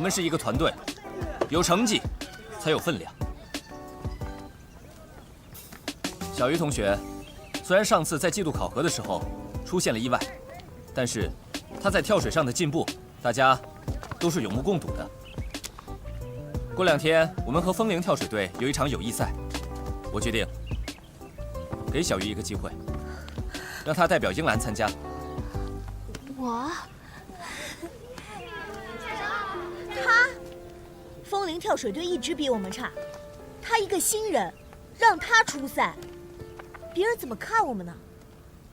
们是一个团队，有成绩才有分量。小鱼同学，虽然上次在季度考核的时候出现了意外，但是他在跳水上的进步，大家都是有目共睹的。过2天我们和枫林跳水队有一场友谊赛，我决定给小鱼一个机会，让他代表英兰参加。我？他？枫林跳水队一直比我们差，他一个新人，让他出赛，别人怎么看我们呢？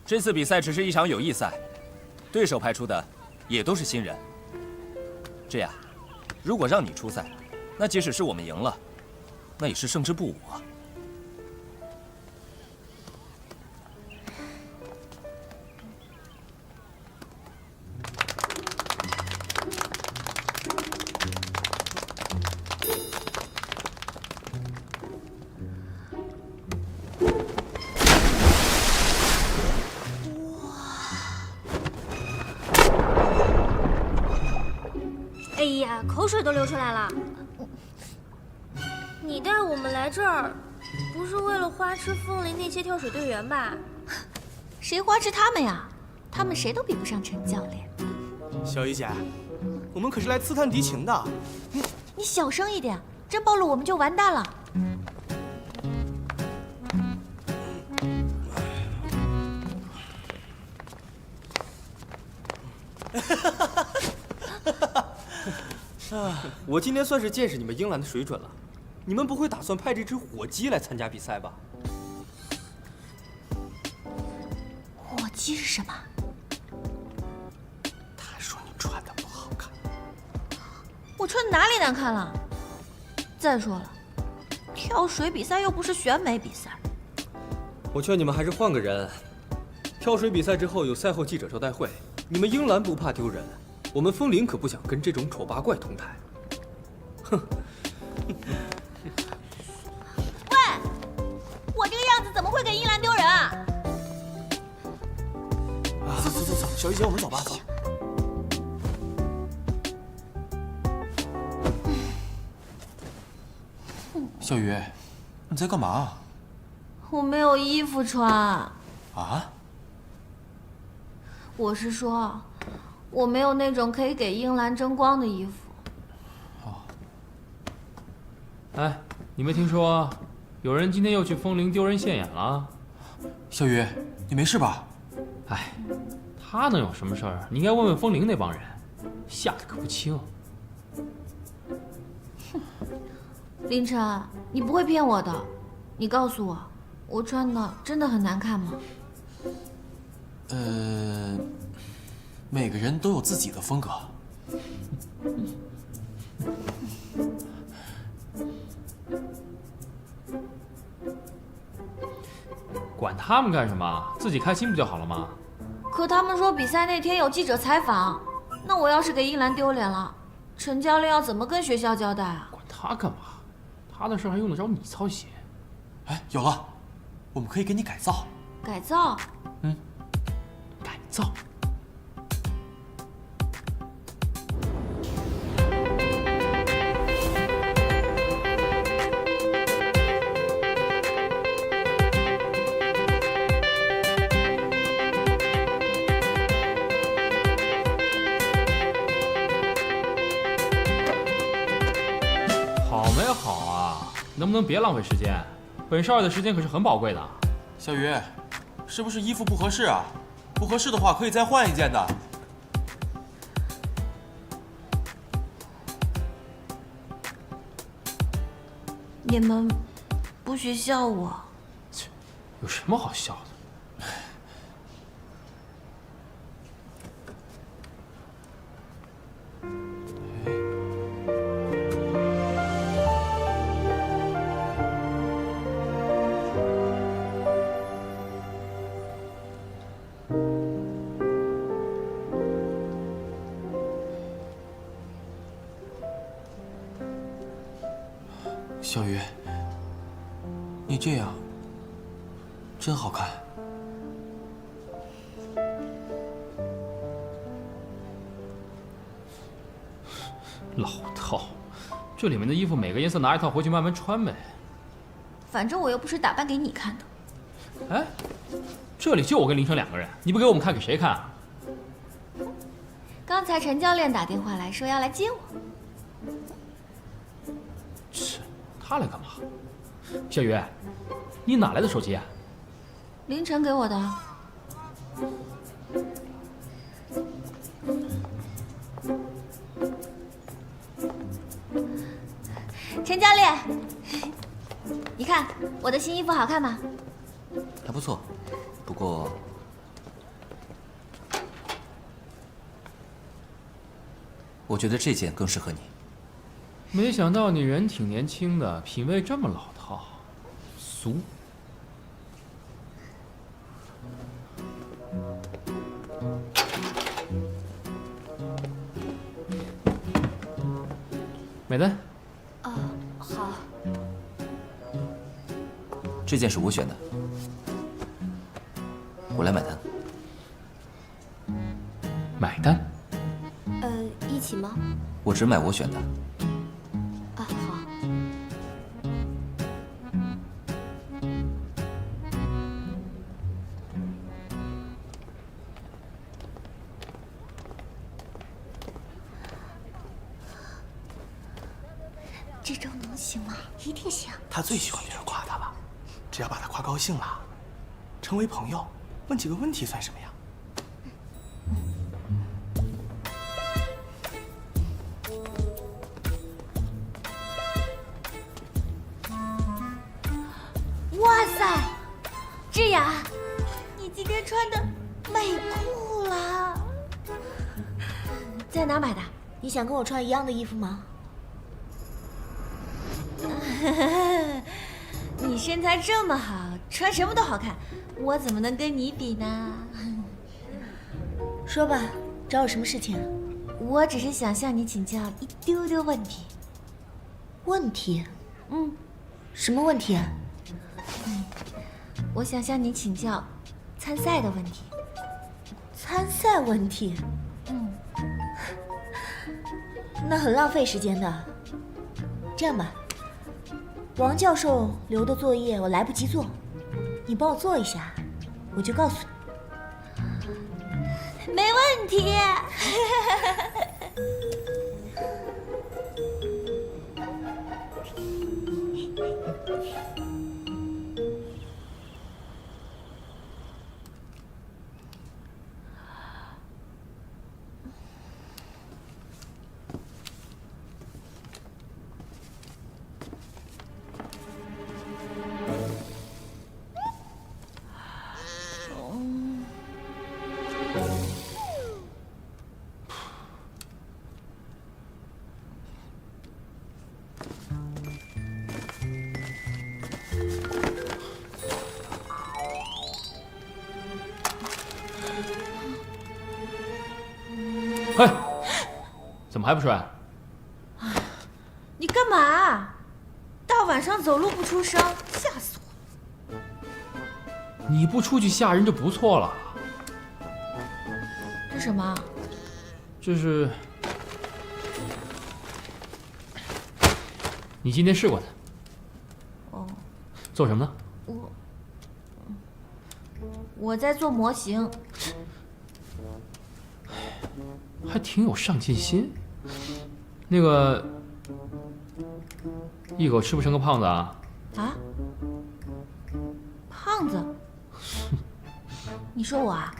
这次比赛只是一场友谊赛，对手派出的也都是新人。这样，如果让你出赛，那即使是我们赢了，那也是胜之不武啊。哎呀，口水都流出来了。你带我们来这儿，不是为了花痴枫林那些跳水队员吧？谁花痴他们呀？他们谁都比不上陈教练。小鱼姐，我们可是来刺探敌情的。你小声一点，真暴露我们就完蛋了。我今天算是见识你们英兰的水准了。你们不会打算派这只火鸡来参加比赛吧？火鸡是什么？他说你穿的不好看。我穿哪里难看了？再说了，跳水比赛又不是选美比赛。我劝你们还是换个人。跳水比赛之后有赛后记者招待会，你们英兰不怕丢人，我们枫林可不想跟这种丑八怪同台。哼！喂，我这个样子怎么会给英兰丢人啊？走，小鱼姐，我们走吧，走。小鱼，你在干嘛？我没有衣服穿。啊？我是说，我没有那种可以给英兰争光的衣服。哎，你没听说有人今天又去枫林丢人现眼了？小雨，你没事吧？哎，他能有什么事儿？你应该问问枫林那帮人，吓得可不轻。凌晨，你不会骗我的，你告诉我，我穿的真的很难看吗？每个人都有自己的风格。管他们干什么？自己开心不就好了吗？可他们说比赛那天有记者采访，那我要是给英兰丢脸了，陈教练要怎么跟学校交代啊？管他干嘛？他的事还用得着你操心？哎，有了，我们可以给你改造。改造？改造。好没好啊？能不能别浪费时间？本少爷的时间可是很宝贵的。小鱼，是不是衣服不合适啊？不合适的话可以再换一件的。你们不许笑我。切，有什么好笑的？小鱼，你这样真好看。老套，这里面的衣服每个颜色拿一套回去慢慢穿呗。反正我又不是打扮给你看的。哎，这里就我跟林晨2个人，你不给我们看给谁看啊？刚才陈教练打电话来说要来接我。他来干嘛？小鱼，你哪来的手机啊？凌晨给我的。陈教练，你看我的新衣服好看吗？还不错，不过我觉得这件更适合你。没想到你人挺年轻的，品味这么老套，俗。买单。哦，好。这件是我选的，我来买单。买单？一起吗？我只买我选的。啊，好。这周能行吗？一定行。他最喜欢别人夸他了，只要把他夸高兴了，成为朋友，问几个问题算什么呀？哇塞，智雅，你今天穿的美酷了，在哪儿买的？你想跟我穿一样的衣服吗？你身材这么好，穿什么都好看，我怎么能跟你比呢？说吧，找我什么事情？我只是想向你请教一丢丢问题。问题？嗯，什么问题啊？我想向你请教参赛的问题。参赛问题？嗯，那很浪费时间的。这样吧，王教授留的作业我来不及做，你帮我做一下，我就告诉你。没问题。嘿，怎么还不睡？你干嘛？大晚上走路不出声，吓死我！你不出去吓人就不错了。这什么？这是你今天试过的。哦，做什么呢？我在做模型。还挺有上进心。那个，一口吃不成个胖子啊？啊？胖子？你说我啊？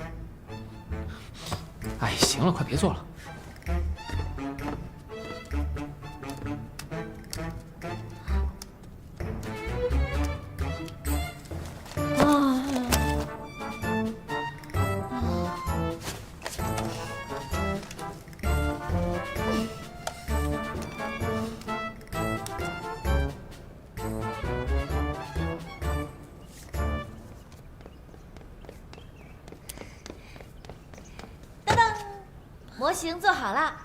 哎，行了，快别做了。模型做好了，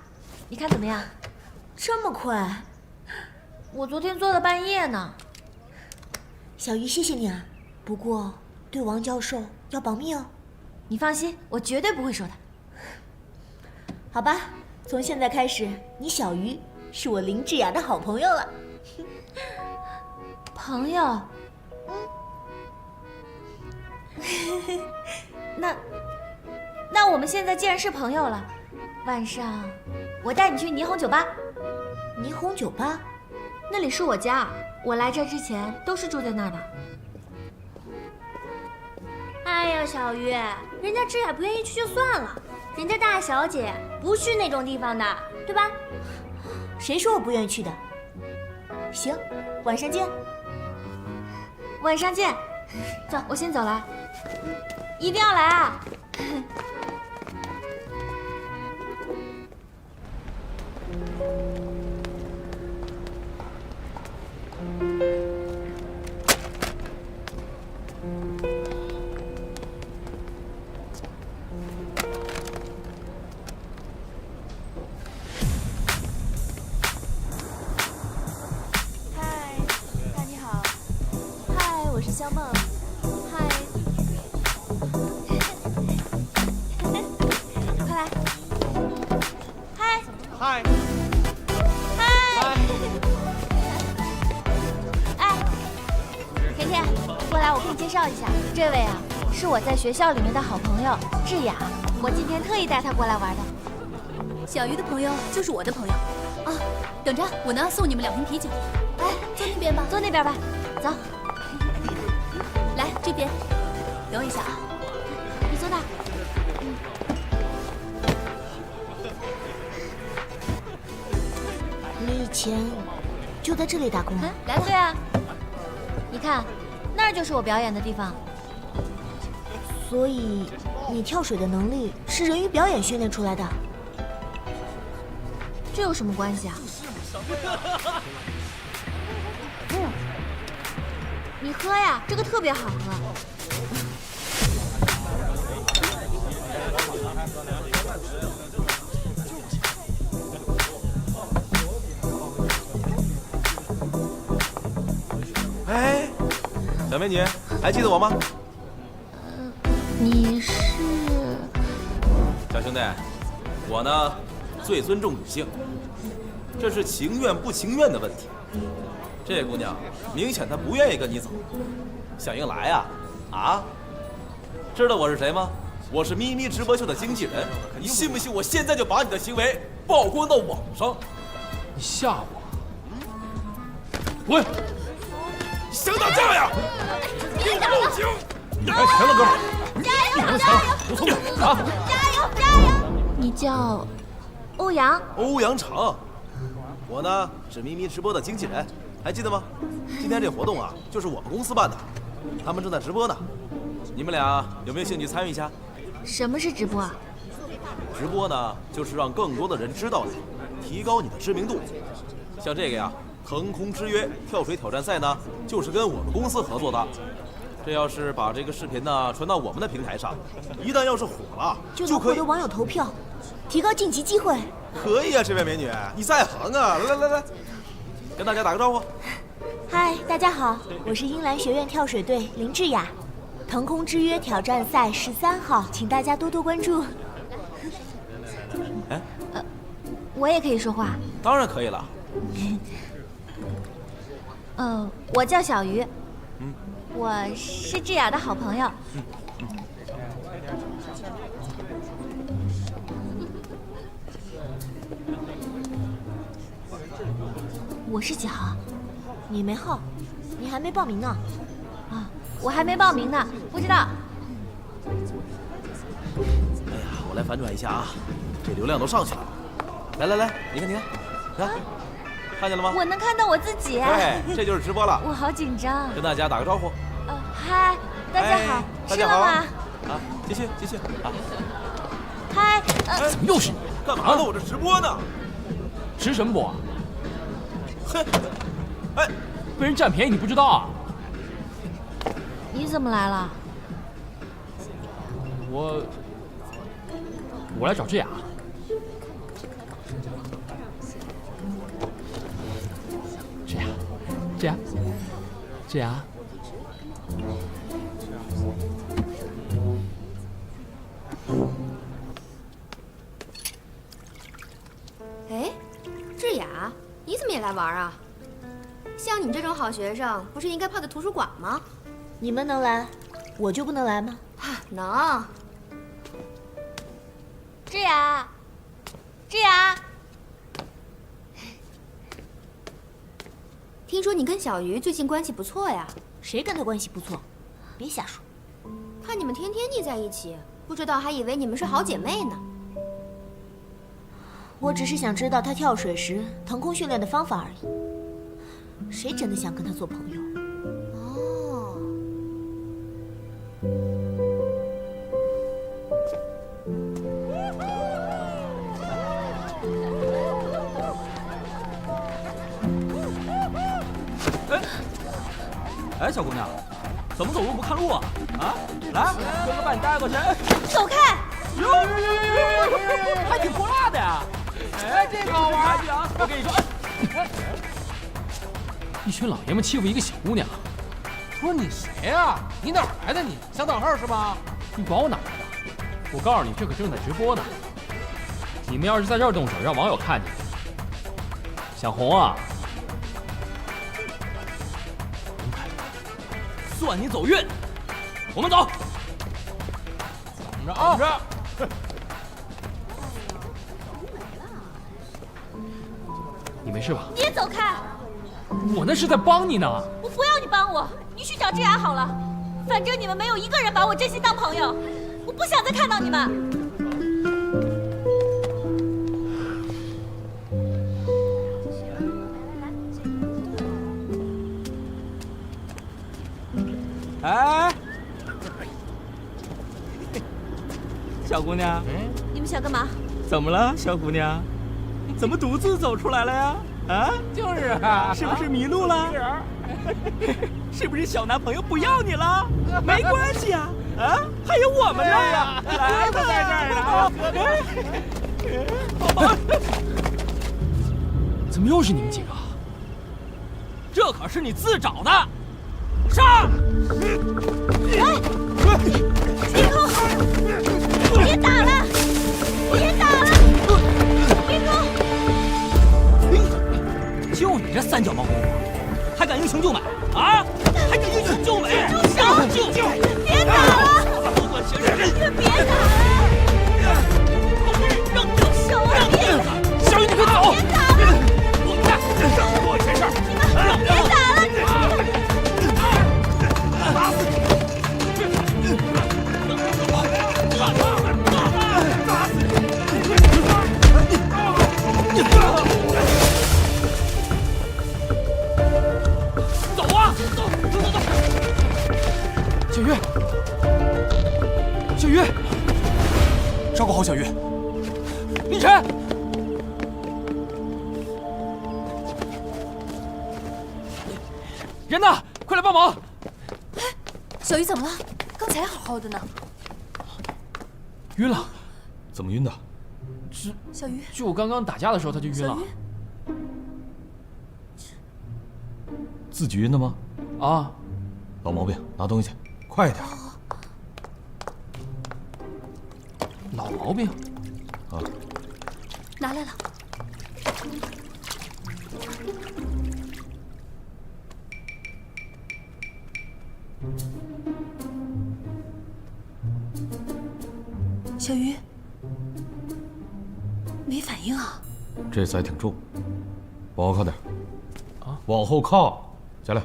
你看怎么样？这么快？我昨天做到半夜呢。小鱼，谢谢你啊。不过对王教授要保密哦。你放心，我绝对不会说的。好吧，从现在开始，你小鱼是我林志雅的好朋友了。朋友，那我们现在既然是朋友了，晚上我带你去霓虹酒吧。霓虹酒吧？那里是我家，我来这之前都是住在那儿的。哎呀，小鱼，人家志雅不愿意去就算了，人家大小姐不去那种地方的，对吧？谁说我不愿意去的？行，晚上见。晚上见。走，我先走了，一定要来啊！嗨，大你好。嗨，我是肖梦。嗨，快来。嗨，嗨，嗨。哎，甜甜，过来，我给你介绍一下，这位啊，是我在学校里面的好朋友智雅，我今天特意带她过来玩的。小鱼的朋友就是我的朋友。啊，等着，我呢送你们2瓶啤酒。来，坐那边吧。坐那边吧，走。来这边，等我一下啊。你坐那儿。你以前就在这里打工啊？来了。对啊，你看，那儿就是我表演的地方。所以你跳水的能力是人鱼表演训练出来的？这有什么关系啊？你喝呀，这个特别好喝。哎，小美女，还记得我吗？你是？小兄弟，我呢最尊重女性，这是情愿不情愿的问题。这姑娘明显她不愿意跟你走，想硬来呀？啊？知道我是谁吗？我是咪咪直播秀的经纪人，你信不信我现在就把你的行为曝光到网上？你吓我？滚！想打架呀？别打了！来钱了，哥们儿！加油！加油！不聪明啊！加油！你叫欧阳？欧阳长，我呢是咪咪直播的经纪人，还记得吗？今天这活动啊，就是我们公司办的，他们正在直播呢。你们俩有没有兴趣参与一下？什么是直播啊？直播呢，就是让更多的人知道你，提高你的知名度。像这个呀，腾空之约跳水挑战赛呢，就是跟我们公司合作的。这要是把这个视频呢传到我们的平台上，一旦要是火了，就可以获得网友投票，提高晋级机会。可以啊，这位美女，你在行啊！来，跟大家打个招呼。嗨，大家好，我是英兰学院跳水队林志雅，腾空之约挑战赛13号，请大家多多关注。哎，我也可以说话。当然可以了。我叫小鱼。我是智雅的好朋友。我是几号？你没号，你还没报名呢。啊，我还没报名呢，不知道。哎呀，我来反转一下啊，这流量都上去了。来，你看，看见了吗？我能看到我自己。对，这就是直播了。我好紧张。跟大家打个招呼。嗨，大家好，大家好。吃了吗？啊，继续啊。嗨，怎么又是你？干嘛呢？我这直播呢。直什么播啊？哼，哎，被人占便宜你不知道啊？你怎么来了？我来找智雅。智雅。哎，智雅，你怎么也来玩啊？像你这种好学生，不是应该泡在图书馆吗？你们能来，我就不能来吗？能。智雅，智雅，听说你跟小鱼最近关系不错呀？谁跟他关系不错？别瞎说。看你们天天腻在一起，不知道还以为你们是好姐妹呢。我只是想知道他跳水时腾空训练的方法而已。谁真的想跟他做朋友？哦。哎，小姑娘，怎么走路不看路啊？啊，来，哥哥把你带过去。走开！哟，还挺泼辣的呀！哎，这个好玩啊！我跟你说，一群老爷们欺负一个小姑娘，不是你谁呀？你哪儿来的？你想等号是吧？你管我哪来的？我告诉你，这可正在直播呢。你们要是在这儿动手，让网友看见，想红啊？算你走运，我们走。等着啊！你没事吧？你也走开！我那是在帮你呢。我不要你帮我，你去找智雅好了。反正你们没有一个人把我真心当朋友，我不想再看到你们。哎，小姑娘，你们想干嘛？怎么了，小姑娘？怎么独自走出来了呀？啊，就是啊，是不是迷路了？是不是小男朋友不要你了？没关系啊，啊，还有我们呢呀！来吧，在这儿呢。怎么又是你们几个？这可是你自找的。上！哎，天空，别打了，别打了，天空！就你这三脚猫功夫，还敢英雄救美啊？还敢英雄救美？住手！别打了！我行人，别打了！住手啊！别打！小雨，你快走！别打了！我看，我没事。你们别打了！打死你！走啊！走！小鱼，小鱼，照顾好小鱼。凌晨，人呢？快来帮忙！小鱼怎么了？刚才好好的呢。晕了。怎么晕的？小鱼，就刚刚打架的时候他就晕了。自己晕的吗？啊，老毛病，拿东西去，快一点。老毛病。啊，拿来了。小鱼，没反应啊？这次还挺重，往后靠点。啊，往后靠，下来。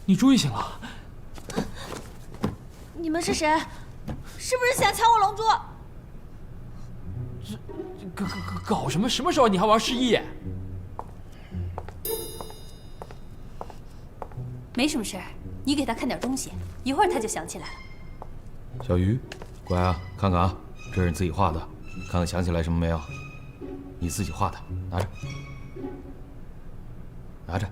你终于醒了。你们是谁？是不是想抢我龙珠？搞什么？什么时候你还玩失忆？没什么事儿，你给他看点东西，一会儿他就想起来了。小鱼，乖啊，看看啊，这是你自己画的，看看想起来什么没有？你自己画的，拿着，拿着。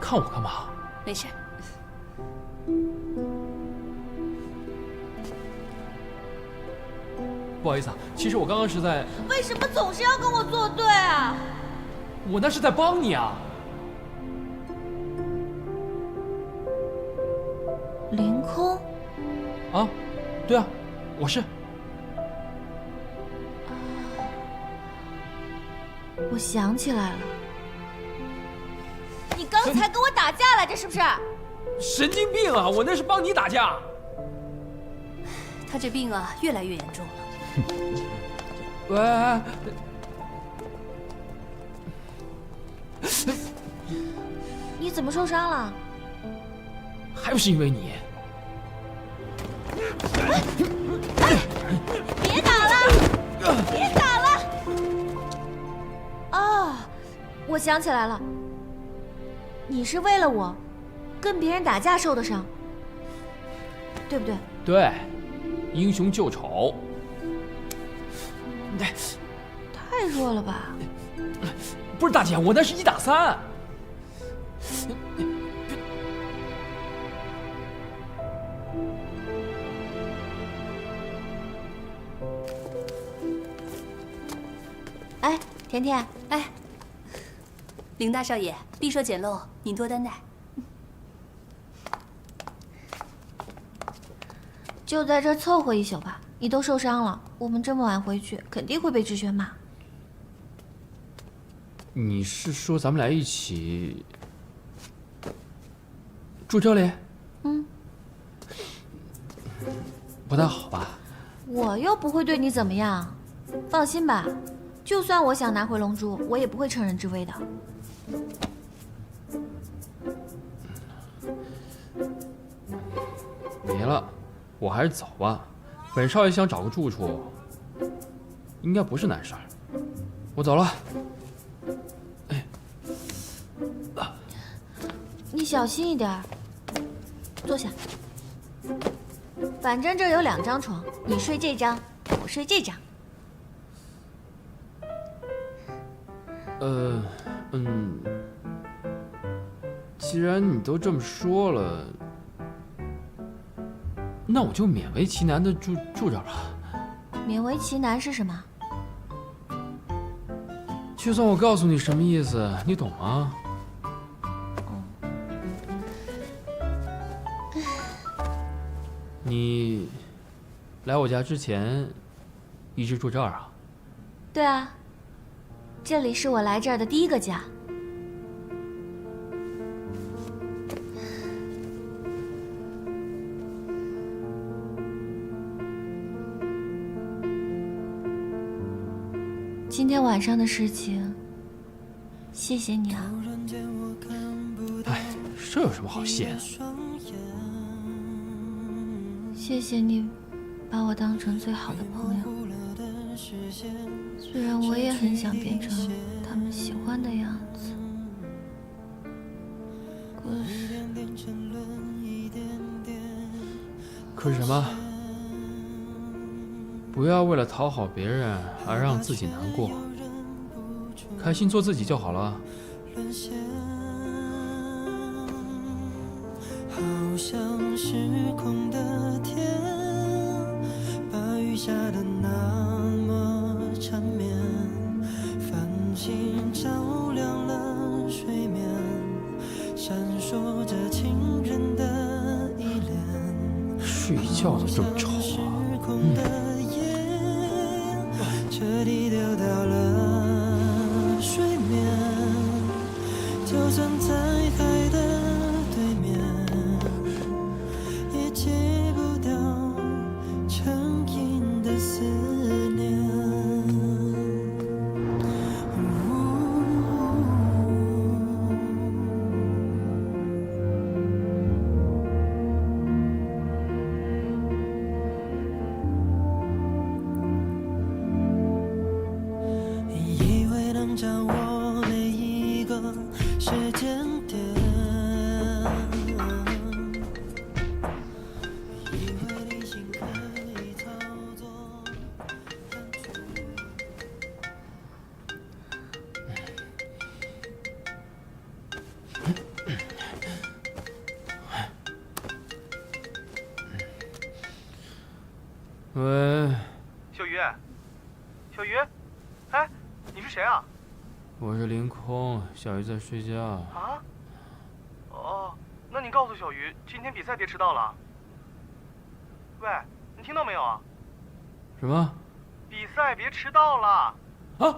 看我干嘛？没事。不好意思啊，其实我刚刚是在……为什么总是要跟我作对啊？我那是在帮你啊。凌空。啊，对啊，我是。我想起来了，你刚才跟我打架来着是不是？神经病啊！我那是帮你打架。他这病啊，越来越严重了。喂，你怎么受伤了？还不是因为你。别打了！别打了！哦，我想起来了，你是为了我，跟别人打架受的伤，对不对？对，英雄救丑。太弱了吧？不是大姐，我那是1打3。哎，甜甜，哎，凌大少爷，必说简陋，您多担待。就在这儿凑合一宿吧。你都受伤了，我们这么晚回去，肯定会被志轩骂。你是说咱们俩一起住这里？嗯，不太好吧？我又不会对你怎么样，放心吧。就算我想拿回龙珠，我也不会乘人之危的。没了，我还是走吧。本少爷想找个住处，应该不是难事儿。我走了。你小心一点，坐下。反正这儿有2张床，你睡这张，我睡这张。既然你都这么说了，那我就勉为其难的住这儿吧。勉为其难是什么？就算我告诉你什么意思，你懂吗？你来我家之前一直住这儿啊？对啊，这里是我来这儿的第1个家。今天晚上的事情，谢谢你啊。哎，这有什么好谢的？谢谢你把我当成最好的朋友，虽然我也很想变成他们喜欢的样子，可是什么？不要为了讨好别人而让自己难过，开心做自己就好了。好像失控的天，把雨下的那么缠绵，繁星照亮了水面，闪烁着情人的依恋。睡觉都这么丑啊！彻底丢掉了水面，就算在海的对面，也戒不掉成瘾的思念。喂，小鱼，小鱼，哎，你是谁啊？我是凌空，小鱼在睡觉。啊？哦，那你告诉小鱼，今天比赛别迟到了。喂，你听到没有啊？什么？比赛别迟到了。啊！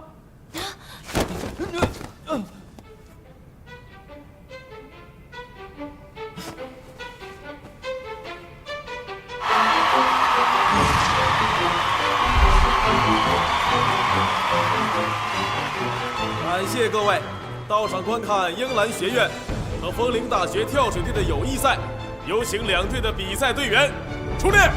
感谢各位到场观看英兰学院和枫林大学跳水队的友谊赛，有请两队的比赛队员出列。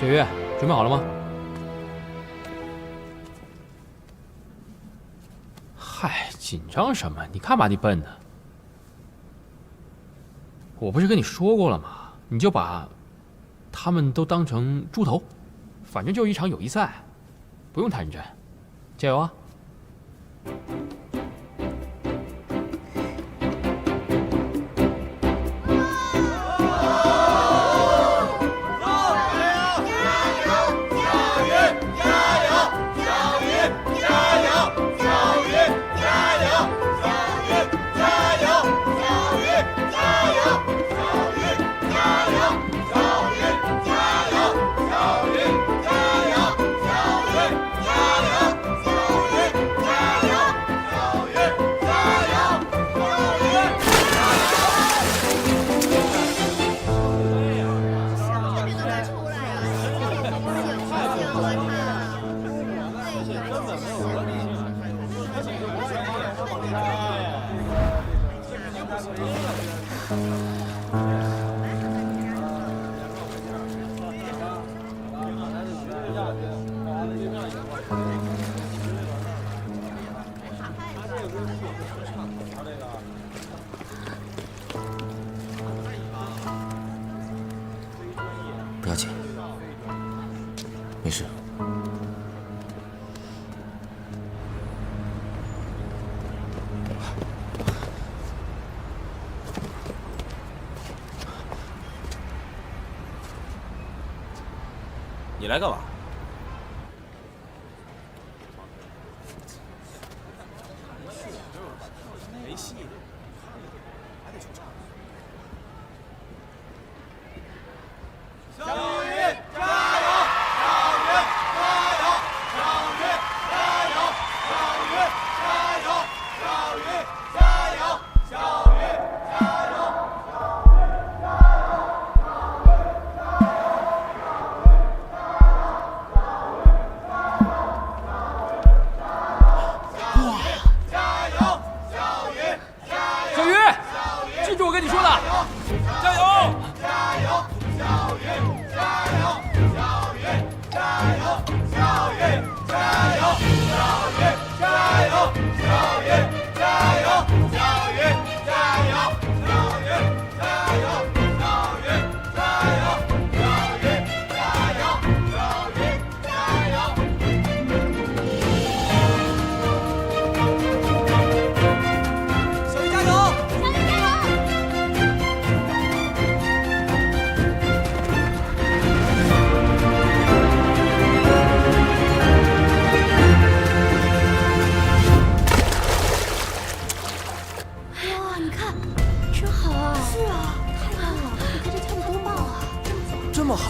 雪月，准备好了吗？嗨，紧张什么？你看把你笨的！我不是跟你说过了吗？你就把他们都当成猪头，反正就是一场友谊赛，不用太认真，加油啊！不要紧，没事。你来干嘛？没戏，还得出场。小雨，加油！小雨，加油！小雨，加油！小雨，加油！小雨，加油！小雨，加油！记住我跟你说的，加油！加油！小雨，加油！小雨，加油！小雨，加油！小雨，加油！小雨，加油！小雨，加油！小雨，加油！小雨，加油！小雨，加油！小雨，加油！小雨加油！哇，你看，真好啊！是啊，太棒了！你看这跳的多棒啊！这么好，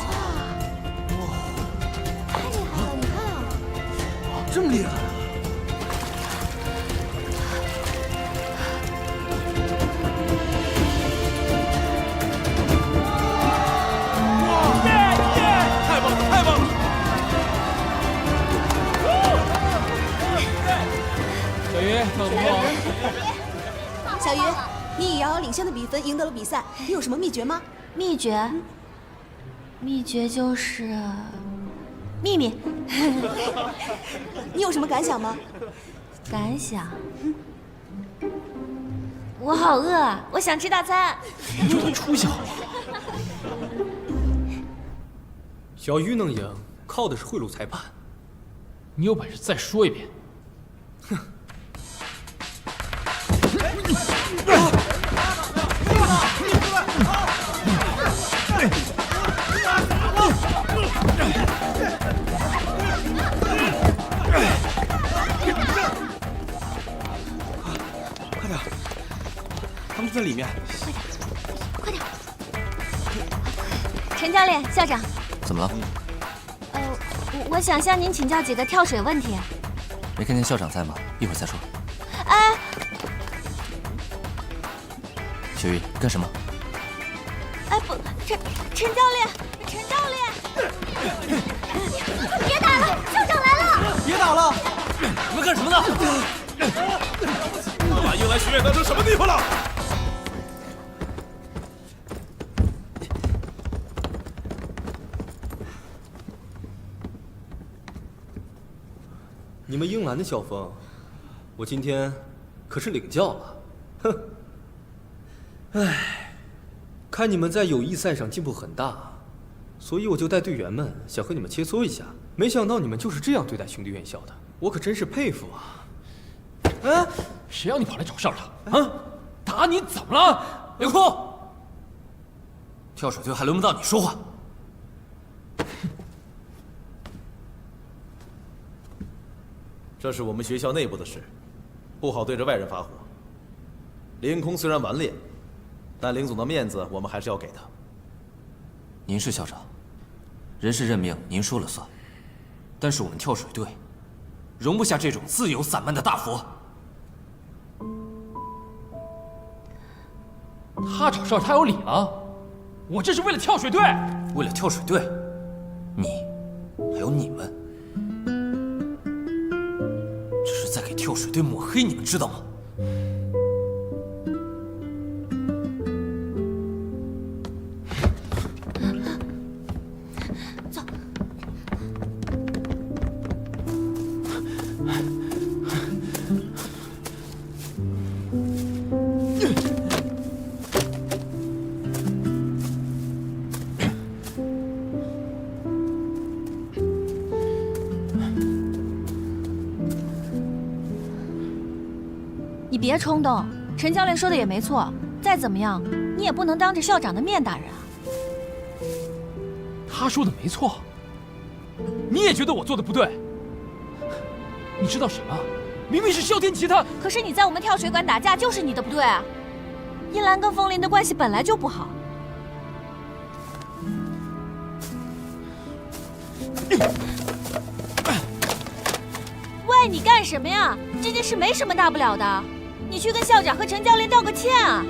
太厉害了！你看啊，这么厉害啊！太棒了，太棒了！小鱼，跳得不错哦。小鱼，你以遥遥领先的比分赢得了比赛，你有什么秘诀吗？秘诀？秘诀就是秘密。你有什么感想吗？感想？我好饿啊，我想吃大餐。就他出息好吗？小鱼能赢，靠的是贿赂裁判。你有本事再说一遍。哼！快点！他们就在里面。快点！陈教练、校长，怎么了？我想向您请教几个跳水问题。没看见校长在吗？一会儿再说。哎，小鱼，干什么？哎不，陈教练，陈教练，别打了，校长来了！别打了！你们干什么呢？把英兰学院当成什么地方了？你们英兰的校风，我今天可是领教了。哼！唉，看你们在友谊赛上进步很大，所以我就带队员们想和你们切磋一下。没想到你们就是这样对待兄弟院校的，我可真是佩服啊！哎，谁让你跑来找校长啊？打你怎么了？凌空，跳水队还轮不到你说话。这是我们学校内部的事，不好对着外人发火。凌空虽然顽劣，但凌总的面子我们还是要给他。您是校长，人事任命您说了算，但是我们跳水队容不下这种自由散漫的大佛。他找事儿太有理了，我这是为了跳水队。为了跳水队，你还有你们，这是在给跳水队抹黑，你们知道吗？走。你别冲动，陈教练说的也没错，再怎么样，你也不能当着校长的面打人啊。他说的没错，你也觉得我做的不对。你知道什么？明明是萧天琪他。可是你在我们跳水馆打架，就是你的不对啊。一兰跟风铃的关系本来就不好。喂，你干什么呀？这件事没什么大不了的，你去跟校长和陈教练道个歉啊。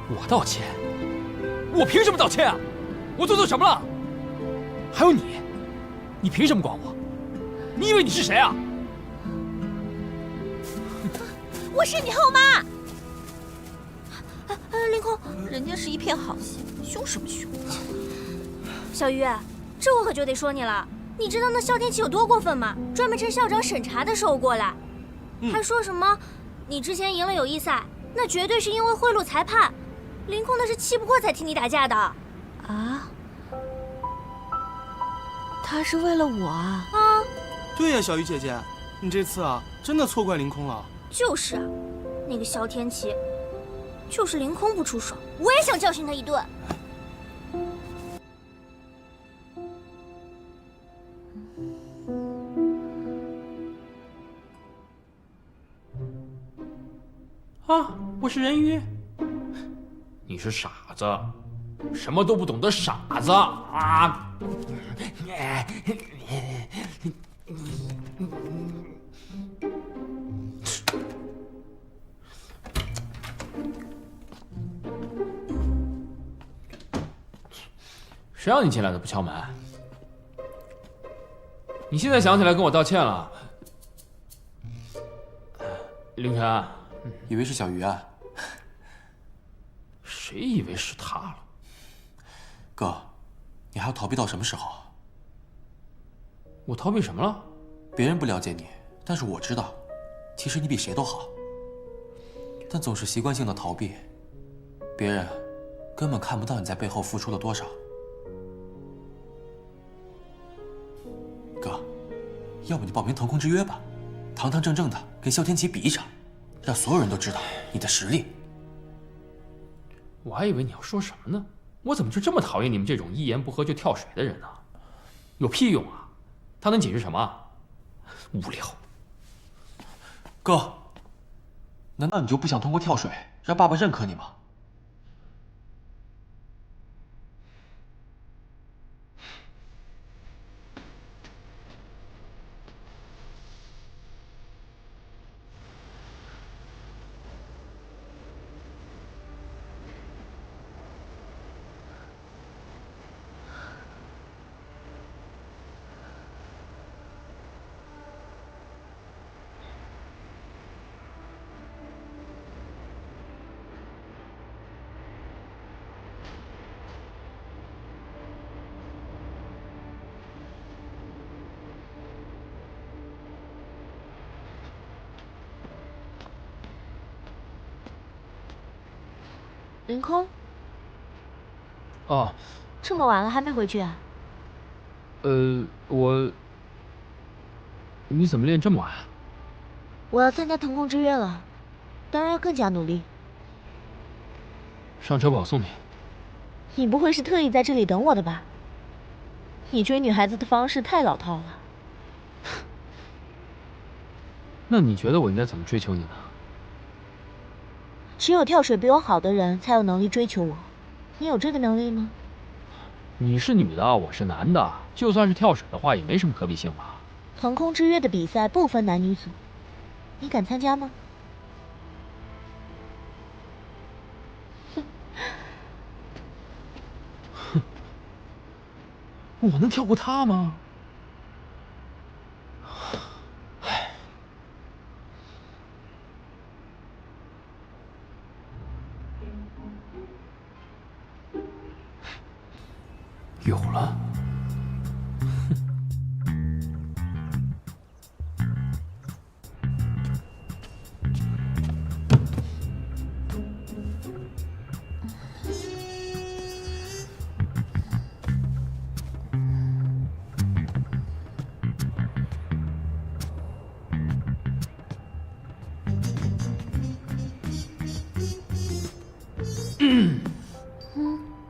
我道歉？我凭什么道歉啊？我做错什么了？还有你，你凭什么管我？你以为你是谁啊？我是你后妈。凌空，人家是一片好心，凶什么凶？小鱼，这我可就得说你了。你知道那萧天琪有多过分吗？专门趁校长审查的时候过来，还说什么你之前赢了友谊赛，那绝对是因为贿赂裁判。凌空那是气不过才替你打架的。啊？他是为了我啊？啊，对呀，小鱼姐姐，你这次啊，真的错怪凌空了。就是啊，那个萧天琪，就是凌空不出手，我也想教训他一顿。啊，我是人鱼。你是傻子，什么都不懂的傻子啊！谁让你进来的不敲门？你现在想起来跟我道歉了？凌晨，以为是小鱼啊？谁以为是他了？哥，你还要逃避到什么时候啊？我逃避什么了？别人不了解你，但是我知道，其实你比谁都好。但总是习惯性的逃避，别人根本看不到你在背后付出了多少。哥，要不你报名腾空之约吧，堂堂正正的跟萧天琪比一场，让所有人都知道你的实力。我还以为你要说什么呢，我怎么就这么讨厌你们这种一言不合就跳水的人呢？有屁用啊！他能解决什么？无聊。哥，难道你就不想通过跳水让爸爸认可你吗？凌空，哦，这么晚了还没回去啊？你怎么练这么晚？我要参加腾空之约了，当然要更加努力。上车吧，我送你。你不会是特意在这里等我的吧？你追女孩子的方式太老套了。那你觉得我应该怎么追求你呢？只有跳水比我好的人才有能力追求我，你有这个能力吗？你是女的，我是男的，就算是跳水的话，也没什么可比性吧。腾空之约的比赛不分男女组，你敢参加吗？哼，我能跳过他吗？有了。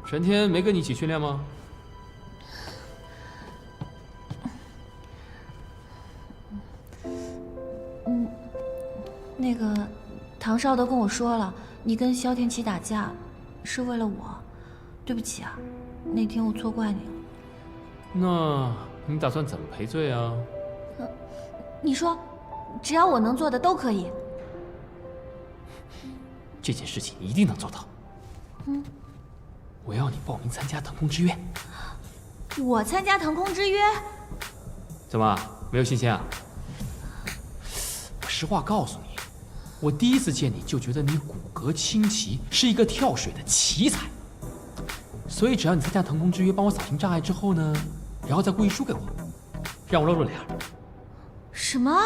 全天没跟你一起训练吗？那个，唐少都跟我说了，你跟萧天琪打架，是为了我。对不起啊，那天我错怪你了。那你打算怎么赔罪啊？你说，只要我能做的都可以。这件事情你一定能做到。我要你报名参加腾空之约。我参加腾空之约？怎么没有信心啊？我实话告诉你，我第一次见你就觉得你骨骼清奇，是一个跳水的奇才。所以只要你参加腾空之约，帮我扫清障碍之后呢，然后再故意输给我，让我露露脸。什么？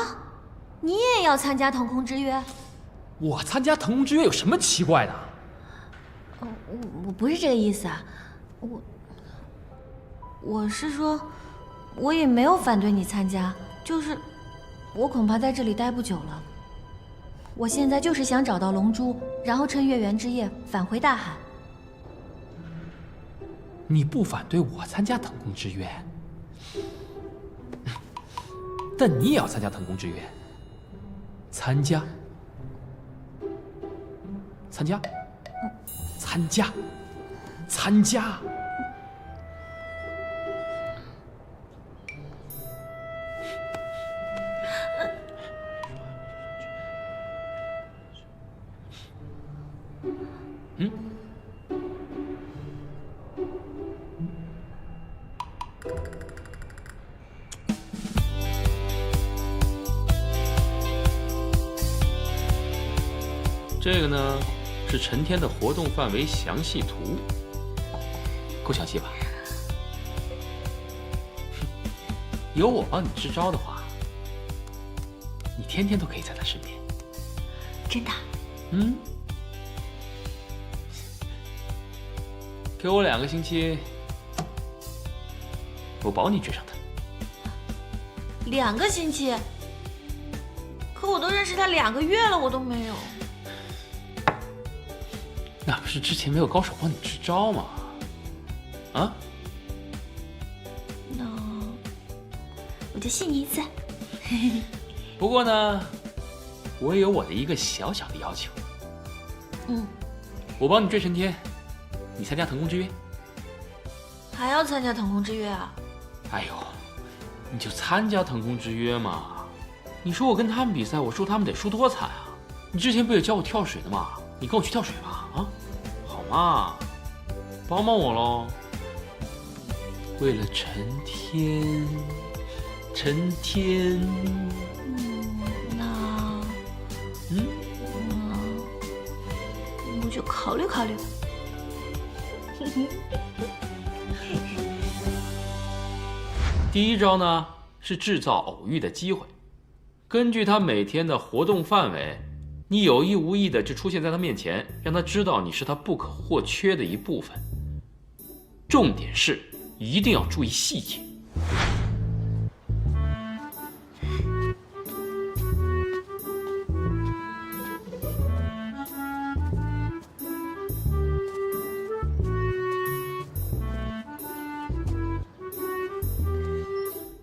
你也要参加腾空之约？我参加腾空之约有什么奇怪的？我不是这个意思啊，我是说，我也没有反对你参加，就是我恐怕在这里待不久了。我现在就是想找到龙珠，然后趁月圆之夜返回大海。你不反对我参加腾空之约，但你也要参加腾空之约。参加，参加。参加，参加。这个呢是陈天的活动范围详细图，够详细吧？有我帮你支招的话，你天天都可以在他身边。真的？嗯。给我2个星期，我保你追上他。2个星期？可我都认识他2个月了，我都没有。那不是之前没有高手帮你支招吗？啊？那我就信你一次。不过呢，我也有我的一个小小的要求。嗯。我帮你追陈天，你参加腾空之约。还要参加腾空之约啊？哎呦，你就参加腾空之约嘛。你说我跟他们比赛，我输他们得输多惨啊！你之前不也教我跳水的吗？你跟我去跳水吧，啊？好嘛，帮帮我喽！为了陈天，陈天。我就考虑考虑。第一招呢是制造偶遇的机会，根据他每天的活动范围，你有意无意的就出现在他面前，让他知道你是他不可或缺的一部分。重点是一定要注意细节。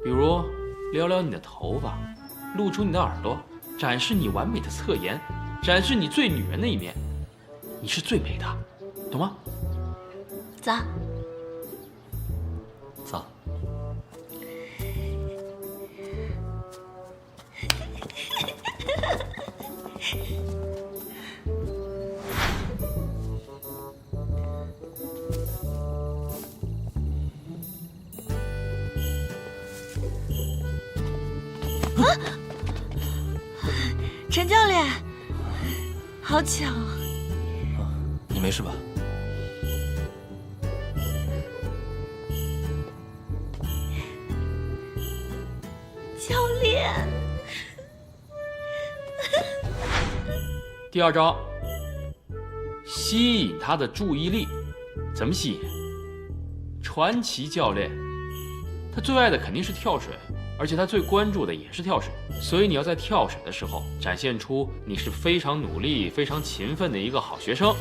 比如撩撩你的头发，露出你的耳朵，展示你完美的侧颜，展示你最女人的一面。你是最美的，懂吗？走。走。陈教练，好巧。你没事吧？教练。第二招，吸引他的注意力。怎么吸引？传奇教练，他最爱的肯定是跳水，而且他最关注的也是跳水，所以你要在跳水的时候展现出你是非常努力、非常勤奋的一个好学生。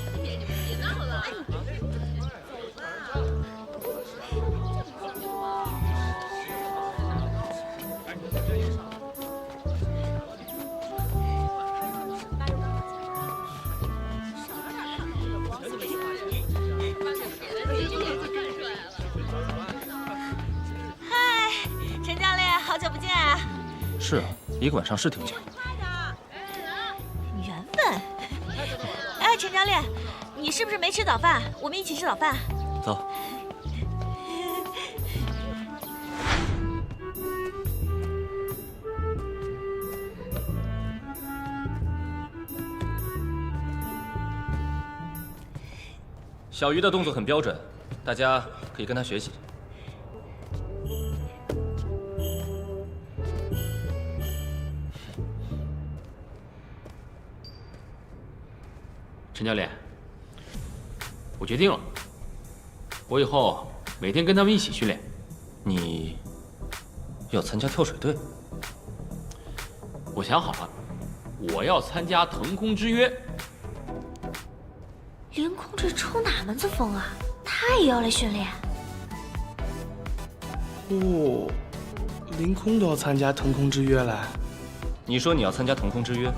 是啊，一个晚上是挺久。缘分。哎，陈教练，你是不是没吃早饭？我们一起吃早饭。走。小鱼的动作很标准，大家可以跟他学习。陈教练，我决定了，我以后每天跟他们一起训练。你要参加跳水队？我想好了，我要参加腾空之约。凌空这抽哪门子风啊？他也要来训练？哦，凌空都要参加腾空之约了。你说你要参加腾空之约，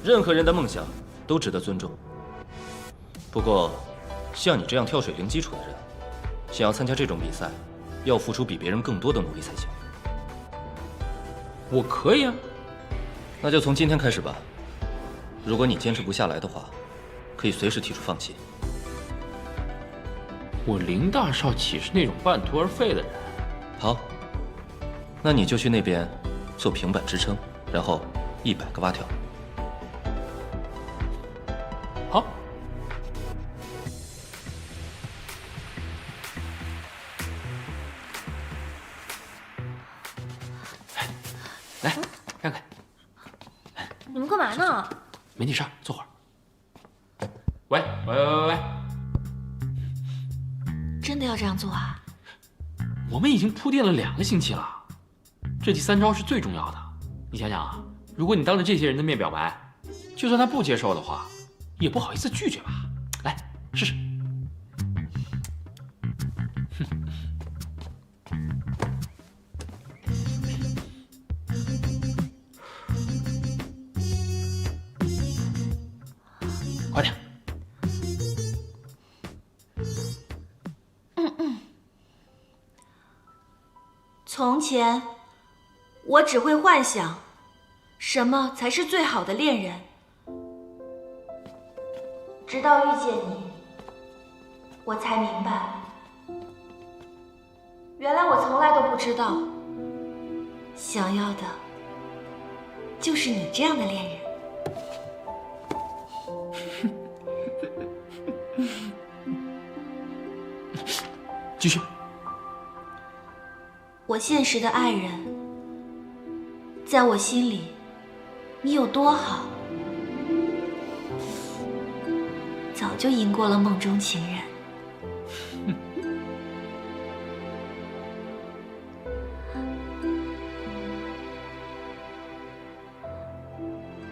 任何人的梦想都值得尊重。不过，像你这样跳水零基础的人，想要参加这种比赛，要付出比别人更多的努力才行。我可以啊。那就从今天开始吧。如果你坚持不下来的话，可以随时提出放弃。我林大少岂是那种半途而废的人？好，那你就去那边做平板支撑，然后100个蛙跳。好。来，看看。你们干嘛呢？没你事儿，坐会儿。喂，真的要这样做啊？我们已经铺垫了2个星期了，这第3招是最重要的。你想想啊，如果你当着这些人的面表白，就算他不接受的话，也不好意思拒绝吧？来，试试。快点。从前，我只会幻想，什么才是最好的恋人。直到遇见你，我才明白，原来我从来都不知道，想要的就是你这样的恋人。继续。我现实的爱人，在我心里，你有多好，早就赢过了梦中情人。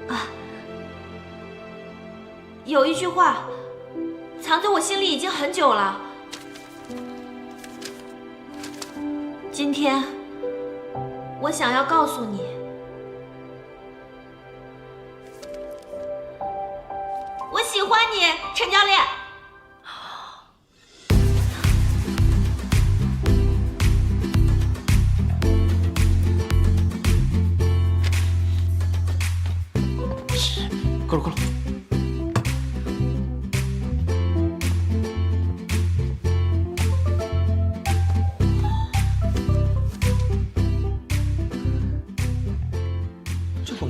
啊，有一句话藏在我心里已经很久了。今天，我想要告诉你，我喜欢你，陈教练。够了，够了。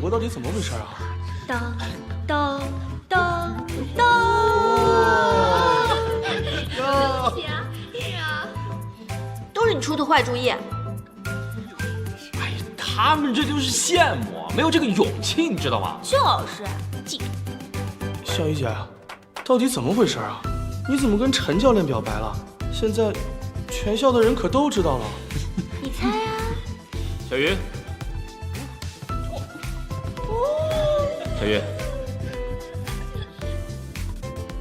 我到底怎么回事啊？当当当当！都是你出的坏主意。哎，他们这就是羡慕，没有这个勇气，你知道吗？就是，小鱼姐，到底怎么回事啊？你怎么跟陈教练表白了？现在全校的人可都知道了。你猜啊？小鱼。小鱼，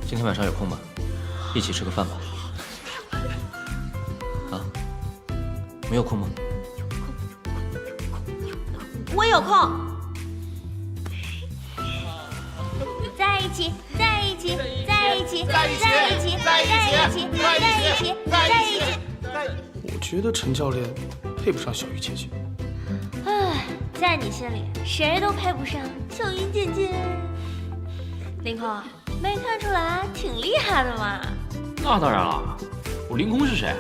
今天晚上有空吗？一起吃个饭吧。啊，没有空吗？我有空。在一起，在一起，在一起，在一起，在一起，在一起，在一起。我觉得陈教练配不上小鱼姐姐。唉，在你心里，谁都配不上小鱼姐姐。凌空，没看出来挺厉害的嘛？那当然了，我凌空是谁啊？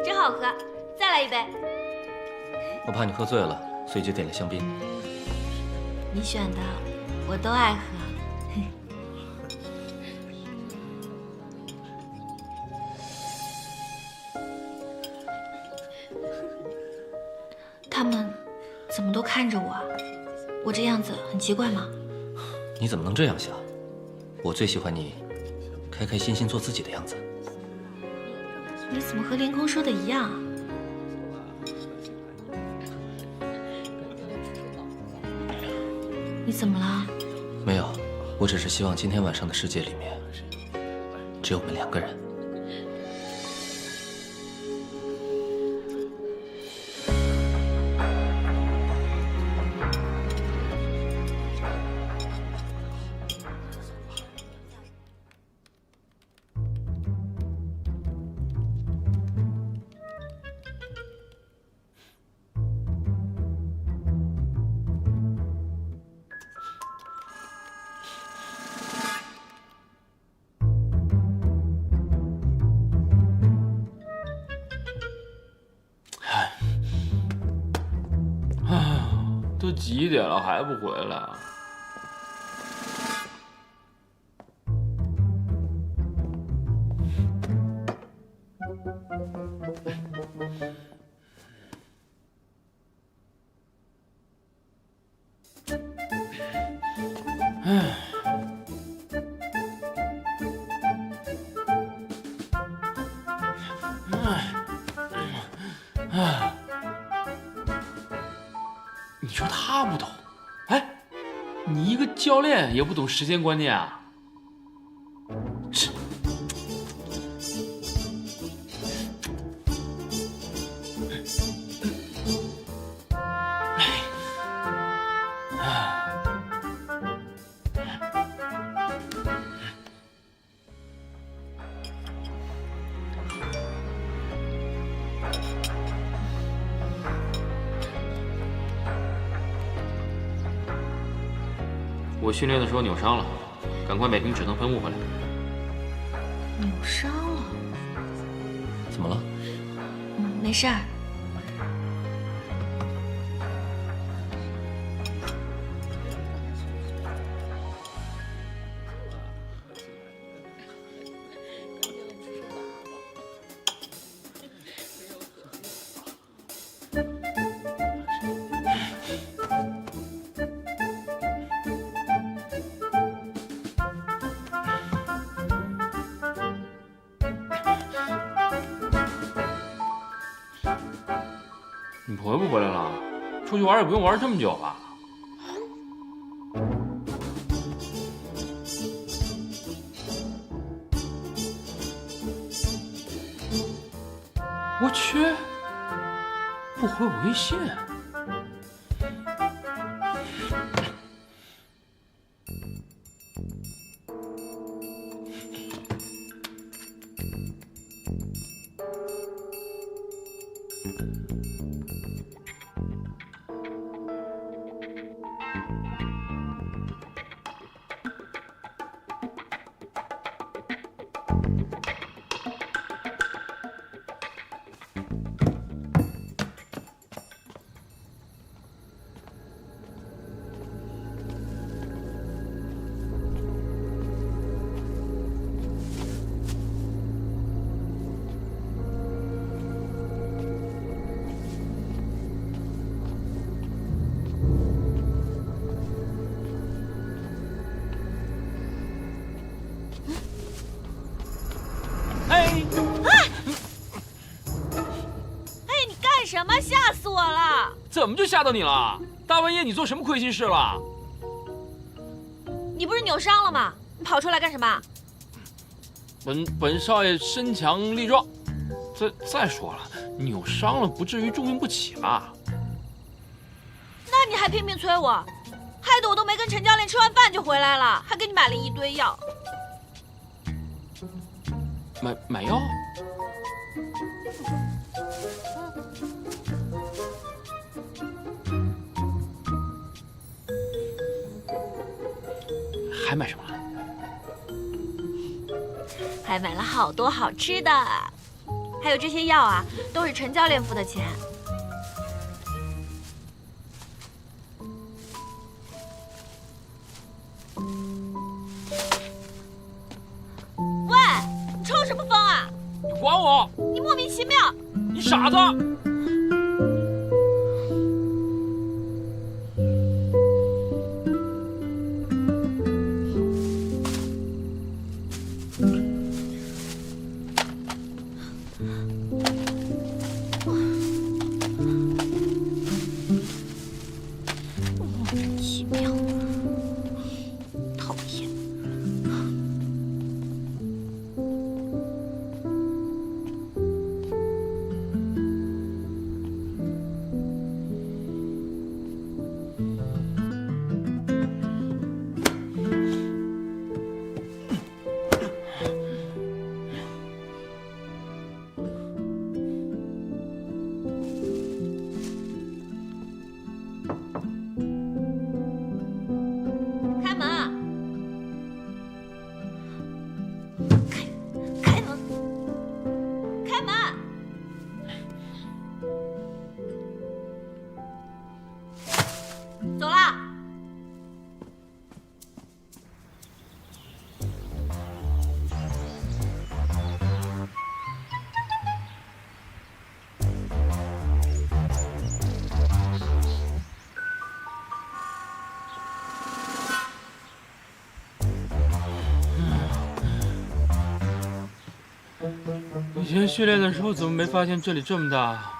真好喝，再来一杯。我怕你喝醉了，所以就点了香槟。你选的我都爱喝。他们怎么都看着我？我这样子很奇怪吗？你怎么能这样想？我最喜欢你开开心心做自己的样子。你怎么和凌空说的一样啊？你怎么了？没有，我只是希望今天晚上的世界里面，只有我们2个人。都几点了还不回来啊？唉。 你说他不懂，哎，你一个教练也不懂时间观念啊？是。我训练的时候扭伤了，赶快买瓶止疼喷雾回来。扭伤了？怎么了？没事儿。你回不回来了？出去玩也不用玩这么久吧？我去，不回我微信。什么？吓死我了！怎么就吓到你了？大半夜你做什么亏心事了？你不是扭伤了吗？你跑出来干什么？本少爷身强力壮，再说了，扭伤了不至于重病不起吧？那你还拼命催我，害得我都没跟陈教练吃完饭就回来了，还给你买了一堆药。买药？还买什么了？还买了好多好吃的，还有这些药啊，都是陈教练付的钱。喂，你抽什么风啊？你管我！你莫名其妙！你傻子！走啦。以前训练的时候怎么没发现这里这么大？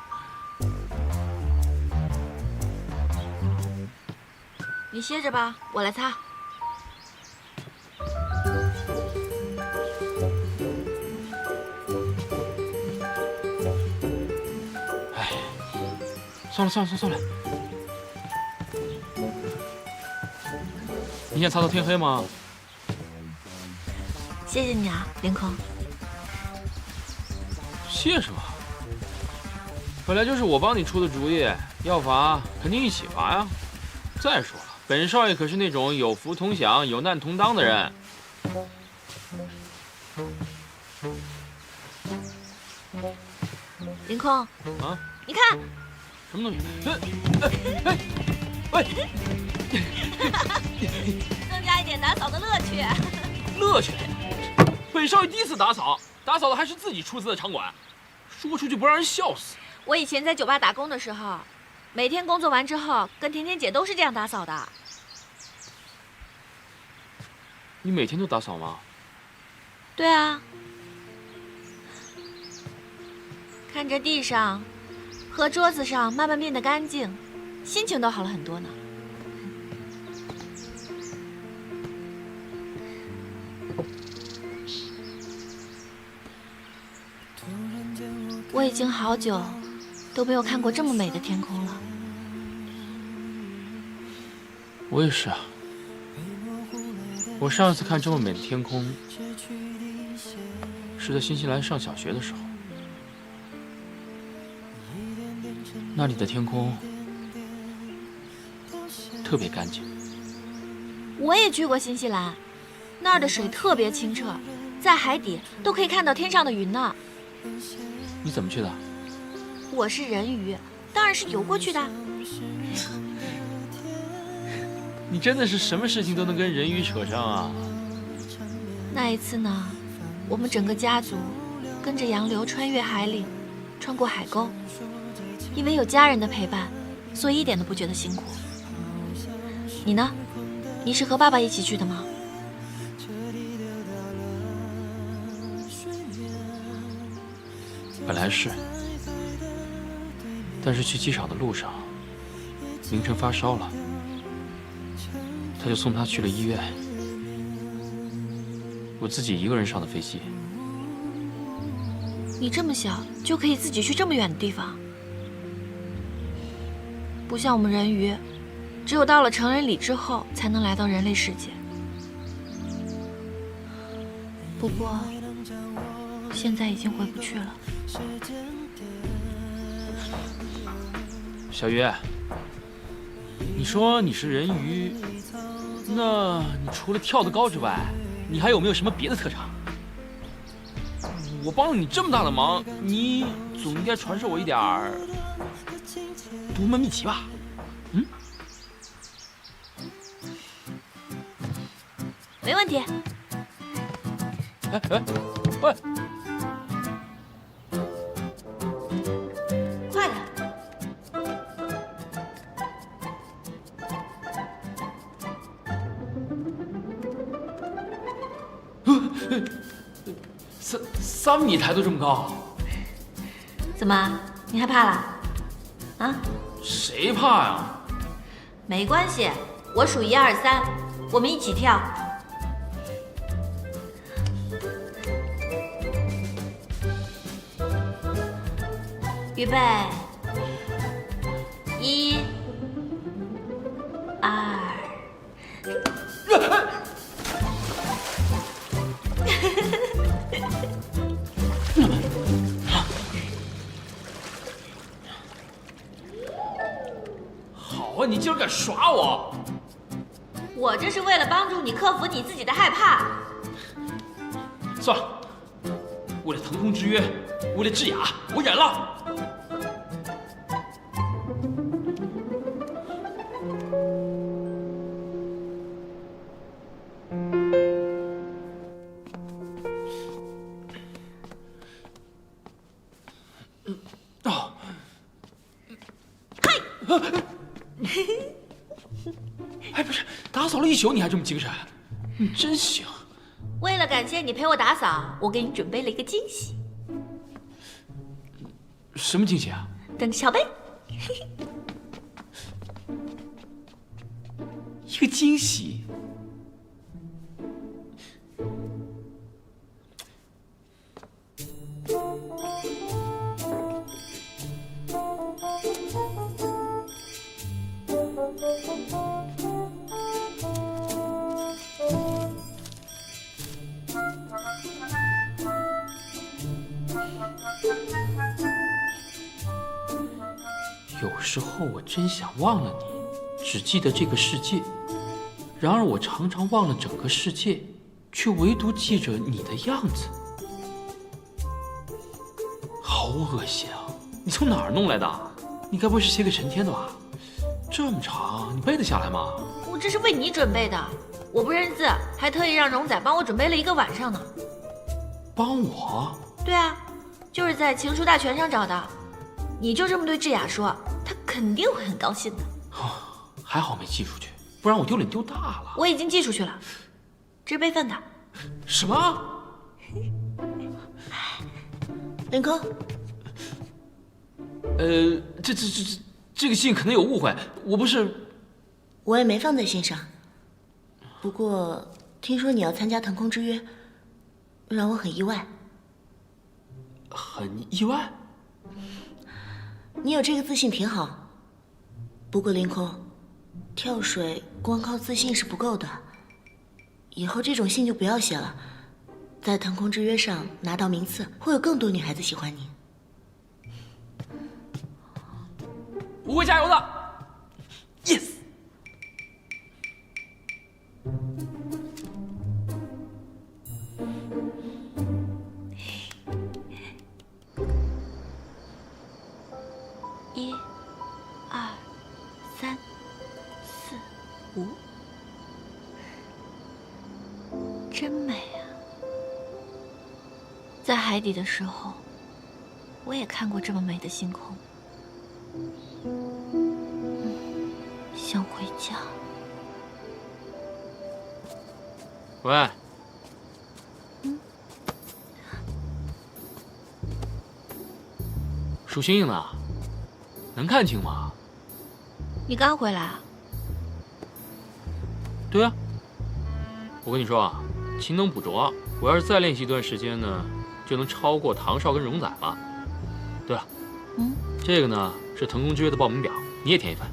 你歇着吧，我来擦。哎，算了。你想擦到天黑吗？谢谢你啊，凌空。谢什么？本来就是我帮你出的主意，要罚肯定一起罚呀。再说了，本少爷可是那种有福同享、有难同当的人。凌空，啊，你看，什么东西？增加一点打扫的乐趣。乐趣？本少爷第一次打扫的还是自己出资的场馆，说出去不让人笑死。我以前在酒吧打工的时候，每天工作完之后，跟甜甜姐都是这样打扫的。你每天都打扫吗？对啊，看着地上和桌子上慢慢变得干净，心情都好了很多呢。我已经好久都没有看过这么美的天空了。我也是啊。我上一次看这么美的天空，是在新西兰上小学的时候。那里的天空特别干净。我也去过新西兰，那儿的水特别清澈，在海底都可以看到天上的云呢。你怎么去的？我是人鱼，当然是游过去的。你真的是什么事情都能跟人鱼扯上啊！那一次呢，我们整个家族跟着洋流穿越海岭，穿过海沟。因为有家人的陪伴，所以一点都不觉得辛苦。你呢？你是和爸爸一起去的吗？本来是，但是去机场的路上，凌晨发烧了，他就送他去了医院。我自己一个人上的飞机。你这么小就可以自己去这么远的地方？不像我们人鱼，只有到了成人礼之后才能来到人类世界。不过，现在已经回不去了。小鱼，你说你是人鱼，那你除了跳得高之外，你还有没有什么别的特长？我帮了你这么大的忙，你总应该传授我一点儿独门秘籍吧？嗯，没问题。喂，快点！3米抬都这么高？怎么，你害怕了？啊？谁怕呀？没关系，我数1、2、3，我们一起跳。预备，1、2。好啊，你竟然敢耍我！我这是为了帮助你克服你自己的害怕。算了，为了腾空之约，为了智雅，我忍了。哎，不是，打扫了一宿你还这么精神，你真行。为了感谢你陪我打扫，我给你准备了一个惊喜。什么惊喜啊？等着瞧呗。一个惊喜。有时候我真想忘了你，只记得这个世界。然而我常常忘了整个世界，却唯独记着你的样子。好恶心啊！你从哪儿弄来的？你该不会是写给陈天的吧？这么长，你背得下来吗？我这是为你准备的，我不认字，还特意让荣仔帮我准备了一个晚上呢。帮我？对啊，就是在情书大全上找的。你就这么对智雅说，她肯定会很高兴的。还好没寄出去，不然我丢脸丢大了。我已经寄出去了，这是备份的。什么？林空，这个信可能有误会，我不是，我也没放在心上。不过听说你要参加腾空之约，让我很意外。很意外？你有这个自信挺好。不过林空，跳水光靠自信是不够的，以后这种信就不要写了。在腾空之约上拿到名次，会有更多女孩子喜欢你。我会加油的。Yes。1、2、3、4、5，真美啊！在海底的时候，我也看过这么美的星空。想回家。喂。数星星呢？能看清吗？你刚回来啊？对啊。我跟你说啊，勤能补拙，我要是再练习一段时间呢，就能超过唐少跟荣仔了。对了，这个呢是腾空之约的报名表，你也填一份，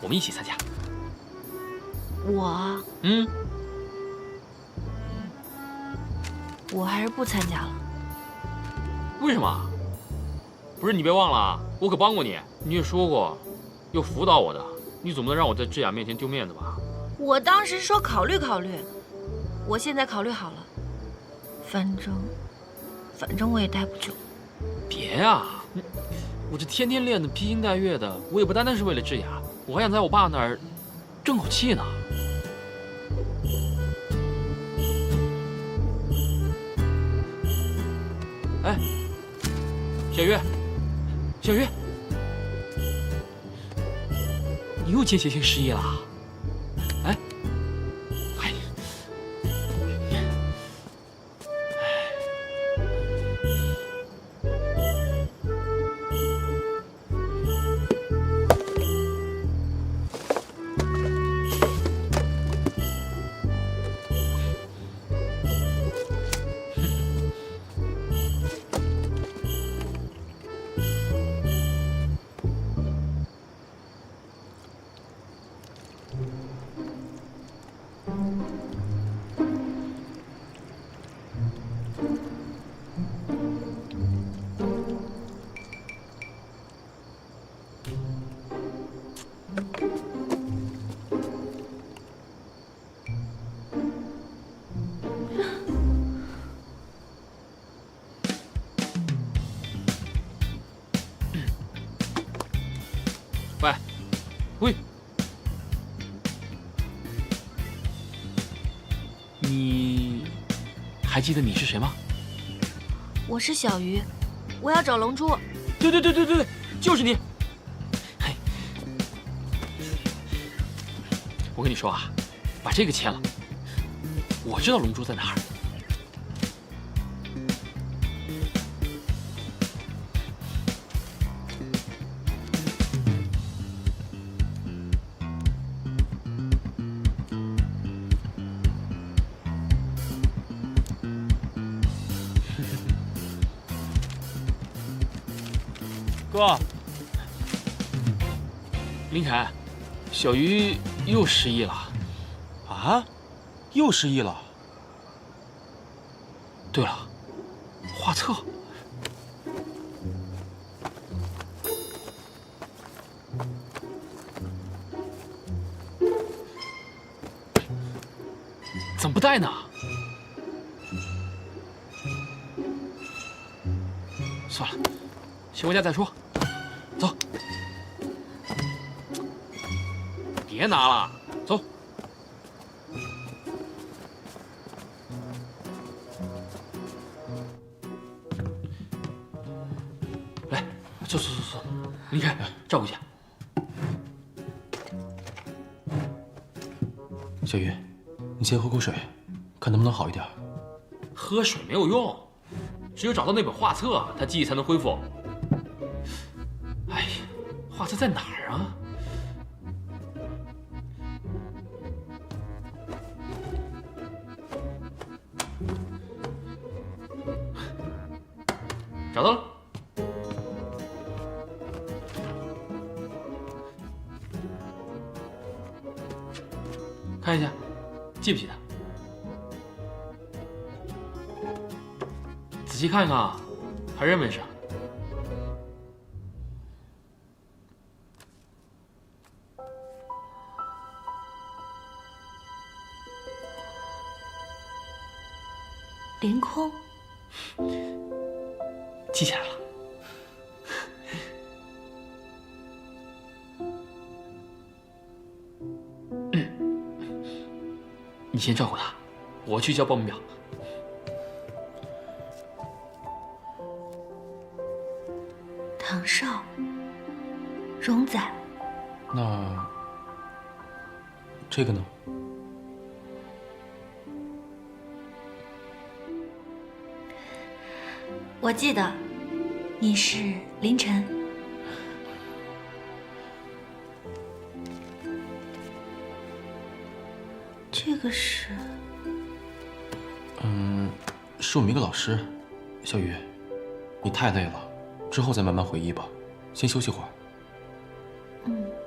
我们一起参加。我？我还是不参加了。为什么？不是你别忘了，我可帮过你，你也说过，要辅导我的，你总不能让我在智雅面前丢面子吧？我当时说考虑考虑，我现在考虑好了，反正我也待不久。别啊，我这天天练得披星戴月的，我也不单单是为了智雅，我还想在我爸那儿争口气呢。哎，小鱼，小鱼，你又间歇性失忆了？哎，哎，喂，喂，你还记得你是谁吗？我是小鱼，我要找龙珠。对，就是你。嘿，我跟你说啊，把这个签了，我知道龙珠在哪儿。哥，林晨，小鱼又失忆了。啊？又失忆了？对了，画册。怎么不带呢？算了，先回家再说。走。别拿了，走。来，坐。林晨，照顾一下。小鱼，你先喝口水，看能不能好一点。喝水没有用，只有找到那本画册，他记忆才能恢复。哎呀，画册在哪儿啊？找到了。看一下，记不记得？仔细看看，还认不认识啊？凌空，记起来了。你先照顾他，我去交报名表。唐少，荣仔，那这个呢？我记得你是凌晨。这个是？是我们一个老师。小雨，你太累了，之后再慢慢回忆吧，先休息会儿。嗯。